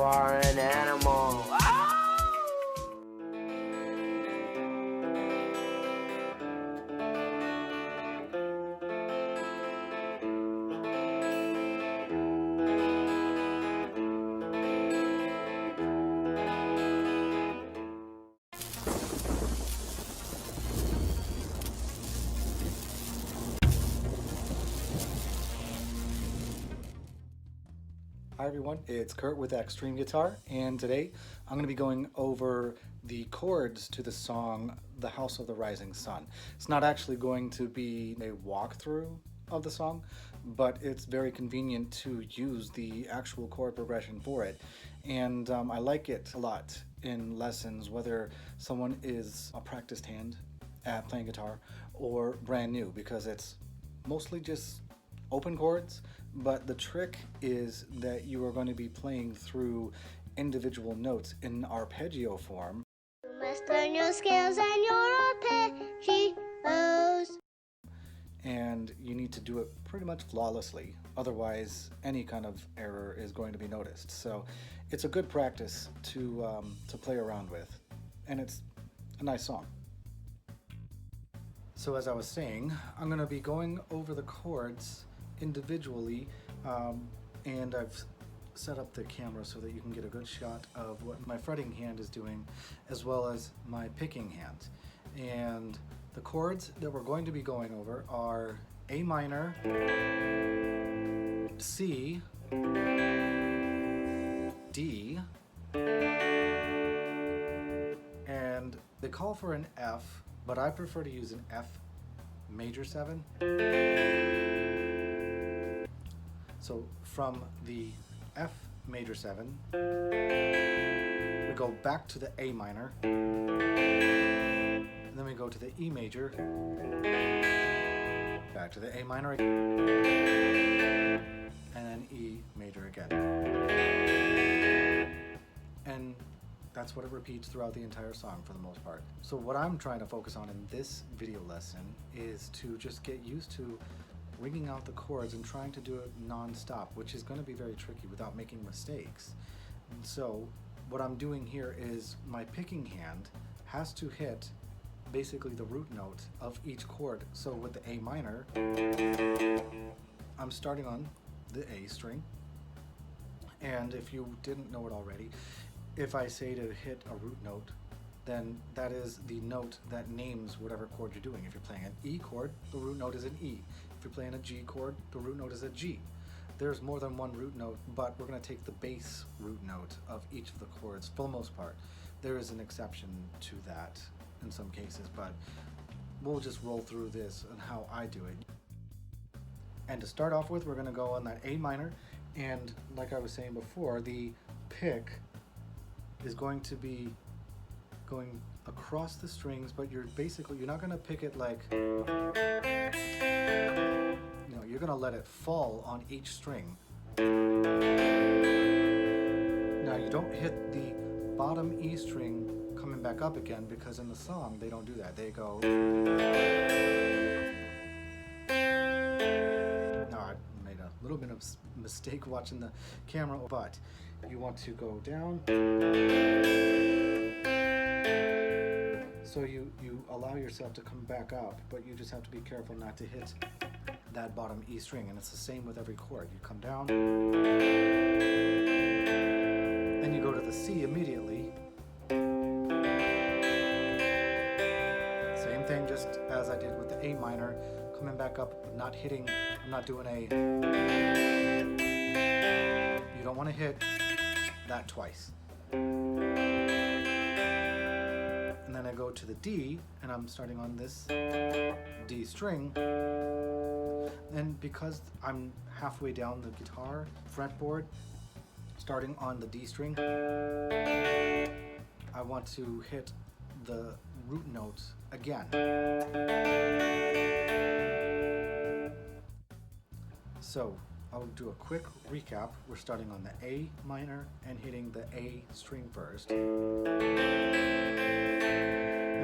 you are an animal. Hi everyone, it's Kurt with Axtreme-Guitar, and today I'm going to be going over the chords to the song The House of the Rising Sun. It's not actually going to be a walkthrough of the song, but it's very convenient to use the actual chord progression for it, and I like it a lot in lessons, whether someone is a practiced hand at playing guitar or brand new, because it's mostly just open chords, but the trick is that you are going to be playing through individual notes in arpeggio form. You must learn your scales and your arpeggios. And you need to do it pretty much flawlessly, otherwise any kind of error is going to be noticed. So it's a good practice to play around with, and it's a nice song. So as I was saying, I'm going to be going over the chords individually, and I've set up the camera so that you can get a good shot of what my fretting hand is doing as well as my picking hand. And the chords that we're going to be going over are A minor, C, D, and they call for an F, but I prefer to use an F major 7. So from the F major 7, we go back to the A minor, and then we go to the E major, back to the A minor, and then E major again. And that's what it repeats throughout the entire song for the most part. So what I'm trying to focus on in this video lesson is to just get used to ringing out the chords and trying to do it non-stop, which is going to be very tricky without making mistakes. And so what I'm doing here is my picking hand has to hit basically the root note of each chord. So with the A minor, I'm starting on the A string, and if you didn't know it already, if I say to hit a root note, then that is the note that names whatever chord you're doing. If you're playing an E chord, the root note is an E. If you're playing a G chord, the root note is a G. There's more than one root note, but we're going to take the base root note of each of the chords for the most part. There is an exception to that in some cases, but we'll just roll through this and how I do it. And to start off with, we're going to go on that A minor, and like I was saying before, the pick is going to be going across the strings, but you're not going to pick it like, you're going to let it fall on each string. Now you don't hit the bottom E string coming back up again, because in the song they don't do that. They go. Now I made a little bit of mistake watching the camera, but you want to go down. So you allow yourself to come back up, but you just have to be careful not to hit that bottom E string, and it's the same with every chord. You come down, then you go to the C immediately. Same thing, just as I did with the A minor, coming back up, but not hitting, I'm not doing a, you don't want to hit that twice. And then I go to the D, and I'm starting on this D string. And because I'm halfway down the guitar fretboard, starting on the D string, I want to hit the root notes again. So I'll do a quick recap. We're starting on the A minor and hitting the A string first. Then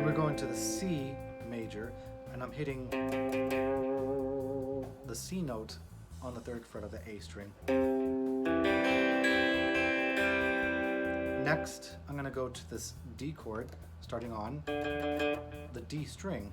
we're going to the C major, and I'm hitting the C note on the 3rd fret of the A string. Next, I'm going to go to this D chord, starting on the D string.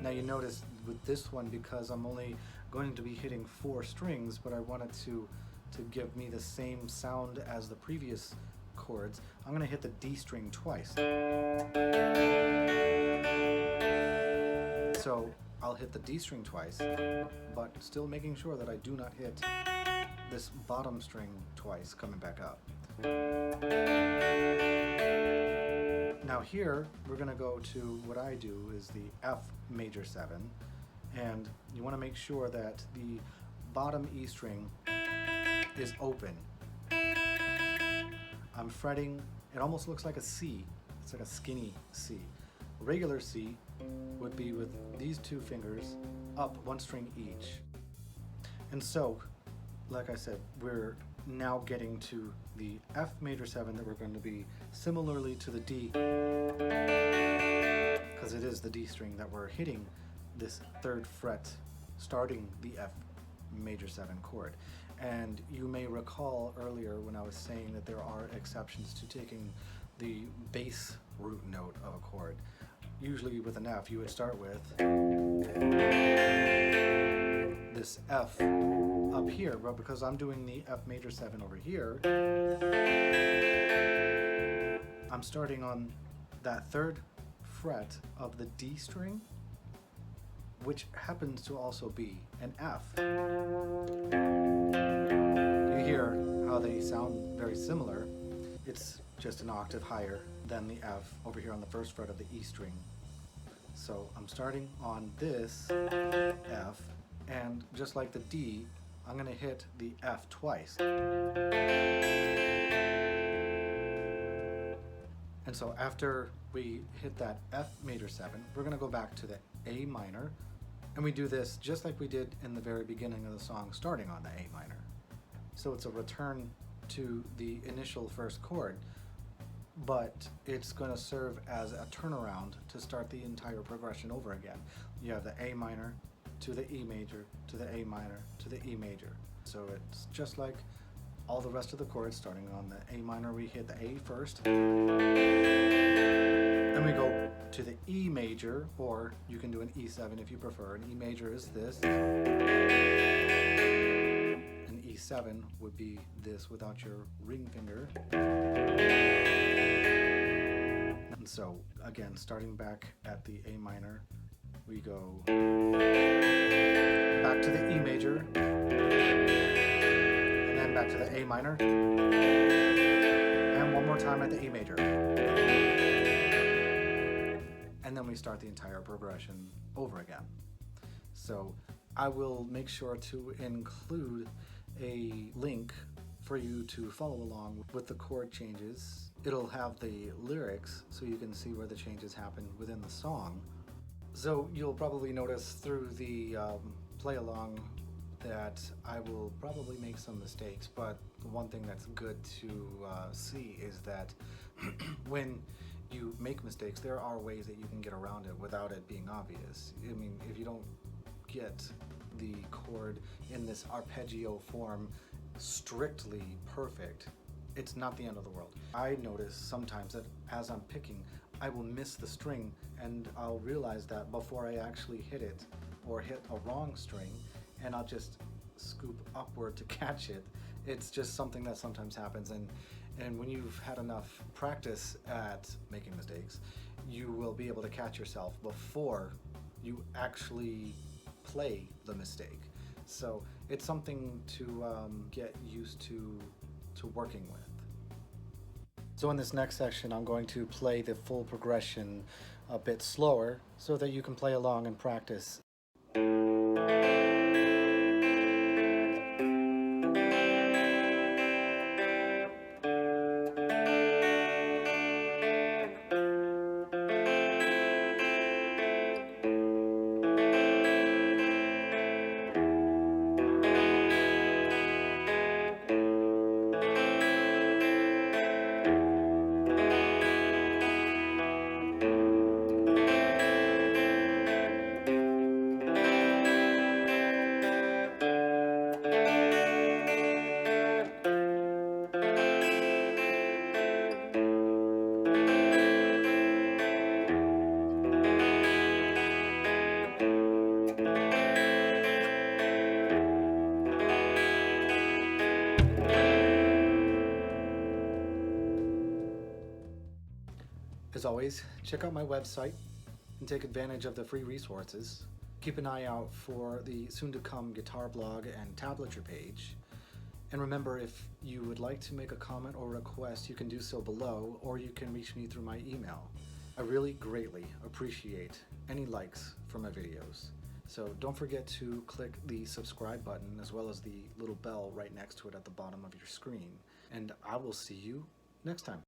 Now you notice with this one, because I'm only going to be hitting 4 strings, but I wanted to give me the same sound as the previous chords, I'm going to hit the D string twice. So I'll hit the D string twice, but still making sure that I do not hit this bottom string twice coming back up. Now here we're going to go to what I do is the F major 7, and you want to make sure that the bottom E string is open. I'm fretting, it almost looks like a C. It's like a skinny C. A regular C would be with these 2 fingers up 1 string each. And so, like I said, we're now getting to the F major 7 that we're going to be similarly to the D, because it is the D string that we're hitting this 3rd fret starting the F major 7 chord. And you may recall earlier when I was saying that there are exceptions to taking the bass root note of a chord. Usually with an F you would start with this F up here, but because I'm doing the F major 7 over here, I'm starting on that 3rd fret of the D string, which happens to also be an F. You hear how they sound very similar. It's just an octave higher than the F over here on the 1st fret of the E string. So I'm starting on this F, and just like the D, I'm going to hit the F twice. And so after we hit that F major 7, we're going to go back to the A minor, and we do this just like we did in the very beginning of the song, starting on the A minor. So it's a return to the initial 1st chord, but it's going to serve as a turnaround to start the entire progression over again. You have the A minor to the E major to the A minor to the E major. So it's just like all the rest of the chords. Starting on the A minor, we hit the A first, then we go to the E major, or you can do an E7 if you prefer. An E major is this, an E7 would be this without your ring finger. And so again, starting back at the A minor, we go back to the E major, and then back to the A minor, and one more time at the E major. And then we start the entire progression over again. So I will make sure to include a link for you to follow along with the chord changes. It'll have the lyrics so you can see where the changes happen within the song. So you'll probably notice through the play along that I will probably make some mistakes, but one thing that's good to see is that when you make mistakes, there are ways that you can get around it without it being obvious. I mean, if you don't get the chord in this arpeggio form strictly perfect, it's not the end of the world. I notice sometimes that as I'm picking, I will miss the string, and I'll realize that before I actually hit it or hit a wrong string, and I'll just scoop upward to catch it. It's just something that sometimes happens, and when you've had enough practice at making mistakes, you will be able to catch yourself before you actually play the mistake. So it's something to get used to working with. So in this next section, I'm going to play the full progression a bit slower so that you can play along and practice. As always, check out my website and take advantage of the free resources. Keep an eye out for the soon-to-come guitar blog and tablature page. And remember, if you would like to make a comment or request, you can do so below, or you can reach me through my email. I really greatly appreciate any likes for my videos. So don't forget to click the subscribe button as well as the little bell right next to it at the bottom of your screen. And I will see you next time.